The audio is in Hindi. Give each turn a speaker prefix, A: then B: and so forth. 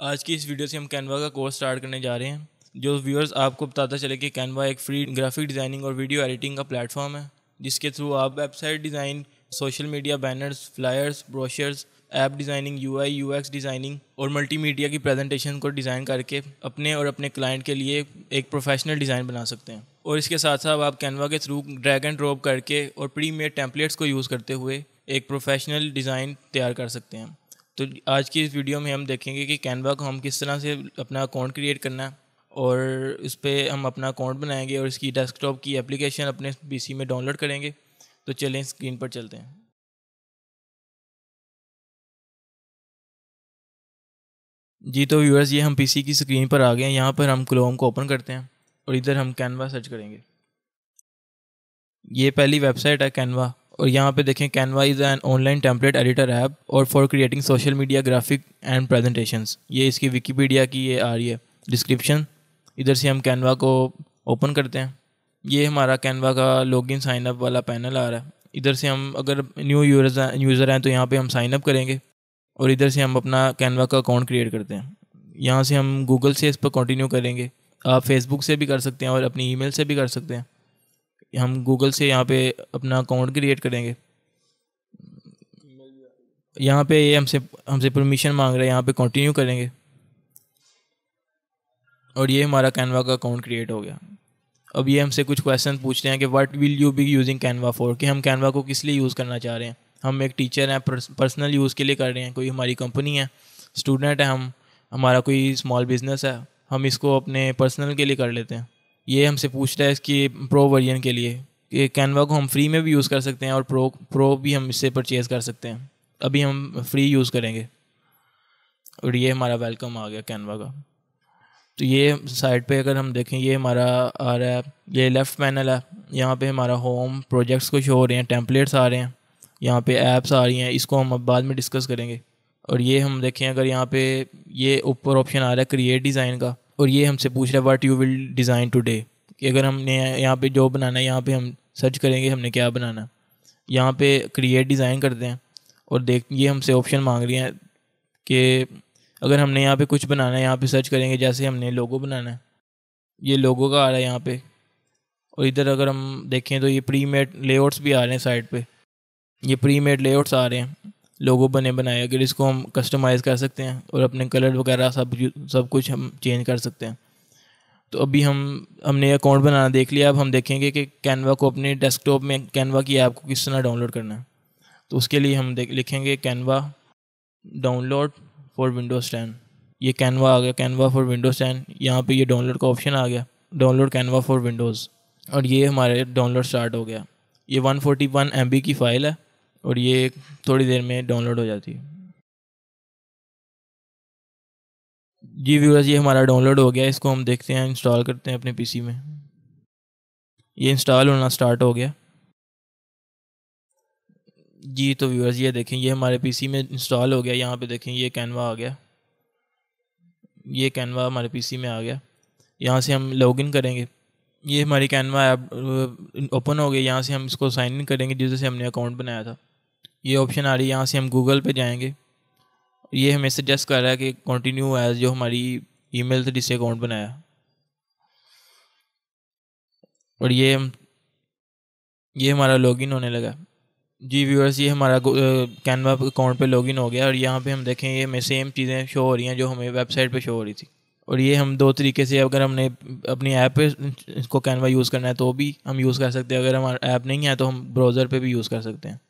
A: आज की इस वीडियो से हम कैनवा का कोर्स स्टार्ट करने जा रहे हैं, जो व्यूअर्स आपको बताता चले कि कैनवा एक फ्री ग्राफिक डिज़ाइनिंग और वीडियो एडिटिंग का प्लेटफॉर्म है, जिसके थ्रू आप website design, social media banners, flyers, brochures, app designing, UI UX designing और मल्टीमीडिया की प्रेजेंटेशन को डिज़ाइन करके अपने और अपने क्लाइंट के लिए एक प्रोफेशनल डिज़ाइन बना सकते हैं। और इसके साथ साथ आप कैनवा के थ्रू ड्रैग एंड ड्रॉप करके और प्री मेड टेम्पलेट्स को यूज़ करते हुए एक प्रोफेशनल डिज़ाइन तैयार कर सकते हैं। तो आज की इस वीडियो में हम देखेंगे कि कैनवा को हम किस तरह से अपना अकाउंट क्रिएट करना है और इस पर हम अपना अकाउंट बनाएंगे और इसकी डेस्कटॉप की एप्लीकेशन अपने पीसी में डाउनलोड करेंगे। तो चलें स्क्रीन पर चलते हैं। जी तो व्यूअर्स, ये हम पीसी की स्क्रीन पर आ गए हैं। यहाँ पर हम क्रोम को ओपन करते हैं और इधर हम कैनवा सर्च करेंगे। ये पहली वेबसाइट है कैनवा, और यहाँ पे देखें Canva is an online template editor app और for creating social media graphic and presentations. ये इसकी विकीपीडिया की ये आ रही है डिस्क्रिप्शन। इधर से हम कैनवा को ओपन करते हैं। ये हमारा कैनवा का लॉगिन साइन अप वाला पैनल आ रहा है। इधर से हम अगर न्यू यूज़र हैं तो यहाँ पे हम साइन अप करेंगे और इधर से हम अपना कैनवा का अकाउंट क्रिएट करते हैं। यहाँ से हम गूगल से इस पर कंटिन्यू करेंगे। आप फेसबुक से भी कर सकते हैं और अपनी ईमेल से भी कर सकते हैं। हम गूगल से यहाँ पे अपना अकाउंट क्रिएट करेंगे। यहाँ पे ये हमसे हमसे परमिशन मांग रहा है, यहाँ पे कंटिन्यू करेंगे और ये हमारा कैनवा का अकाउंट क्रिएट हो गया। अब ये हमसे कुछ क्वेश्चन पूछते हैं कि what will you be using Canva for, कि हम कैनवा को किस लिए यूज़ करना चाह रहे हैं। हम एक टीचर हैं, पर्सनल यूज़ के लिए कर रहे हैं, कोई हमारी कंपनी है, स्टूडेंट है हम, हमारा कोई स्मॉल बिजनेस है, हम इसको अपने पर्सनल के लिए कर लेते हैं। ये हमसे पूछता है इसकी प्रो वर्जन के लिए कि कैनवा को हम फ्री में भी यूज़ कर सकते हैं और प्रो भी हम इससे परचेज़ कर सकते हैं। अभी हम फ्री यूज़ करेंगे और ये हमारा वेलकम आ गया कैनवा का। तो ये साइड पे अगर हम देखें, ये हमारा आ रहा है, ये लेफ़्ट पैनल है। यहाँ पे हमारा होम प्रोजेक्ट्स को शो हो रहे हैं, टेम्पलेट्स आ रहे हैं, यहाँ पे ऐप्स आ रही हैं। इसको हम अब बाद में डिस्कस करेंगे। और ये हम देखें, अगर यहाँ पे ये ऊपर ऑप्शन आ रहा है क्रिएट डिज़ाइन का, और ये हमसे पूछ रहा है what you will design today, कि अगर हमने यहाँ पे जो बनाना है, यहाँ पे हम सर्च करेंगे हमने क्या बनाना है। यहाँ पे क्रिएट डिज़ाइन करते हैं और ये हमसे ऑप्शन मांग रही हैं कि अगर हमने यहाँ पे कुछ बनाना है, यहाँ पे सर्च करेंगे। जैसे हमने लोगो बनाना है, ये लोगो का आ रहा है यहाँ पे। और इधर अगर हम देखें तो ये प्री मेड लेआउट्स भी आ रहे हैं साइड पे। ये प्री मेड लेआउट्स आ रहे हैं लोगो बने बनाए। अगर इसको हम कस्टमाइज़ कर सकते हैं और अपने कलर वगैरह सब कुछ हम चेंज कर सकते हैं। तो अभी हमने अकाउंट बनाना देख लिया। अब हम देखेंगे कि कैनवा को अपने डेस्कटॉप में कैनवा की ऐप को किस तरह डाउनलोड करना है। तो उसके लिए हम लिखेंगे कैनवा डाउनलोड फॉर विंडोज़ 10। ये कैनवा आ गया, कैनवा फॉर विंडोज़ 10। यहाँ पे ये डाउनलोड का ऑप्शन आ गया, डाउनलोड कैनवा फॉर विंडोज़, और ये हमारे डाउनलोड स्टार्ट हो गया। ये 141 MB की फ़ाइल है और ये थोड़ी देर में डाउनलोड हो जाती है। जी व्यूअर्स, ये हमारा डाउनलोड हो गया। इसको हम देखते हैं, इंस्टॉल करते हैं अपने पीसी में। ये इंस्टॉल होना स्टार्ट हो गया। जी तो व्यूअर्स, ये देखें, ये हमारे पीसी में इंस्टॉल हो गया। यहाँ पे देखें, ये कैनवा आ गया, ये कैनवा हमारे पीसी में आ गया। यहाँ से हम लॉगिन करेंगे। ये हमारी कैनवा ऐप ओपन हो गई। यहाँ से हम इसको साइन इन करेंगे जिससे हमने अकाउंट बनाया था। ये ऑप्शन आ रही है, यहाँ से हम गूगल पे जाएंगे। ये हमें सजेस्ट कर रहा है कि कंटिन्यू एज, जो हमारी ईमेल से जिससे अकाउंट बनाया। और ये हमारा लॉगिन होने लगा। जी व्यूअर्स, ये हमारा कैनवा अकाउंट पे लॉगिन हो गया और यहाँ पे हम देखें, ये हमें सेम चीज़ें शो हो रही हैं जो हमें वेबसाइट पे शो हो रही थी। और ये हम दो तरीके से, अगर हमने अपनी ऐप पे इसको कैनवा यूज़ करना है तो भी हम यूज़ कर सकते हैं। अगर हमारा ऐप नहीं है तो हम ब्राउज़र पे भी यूज़ कर सकते हैं।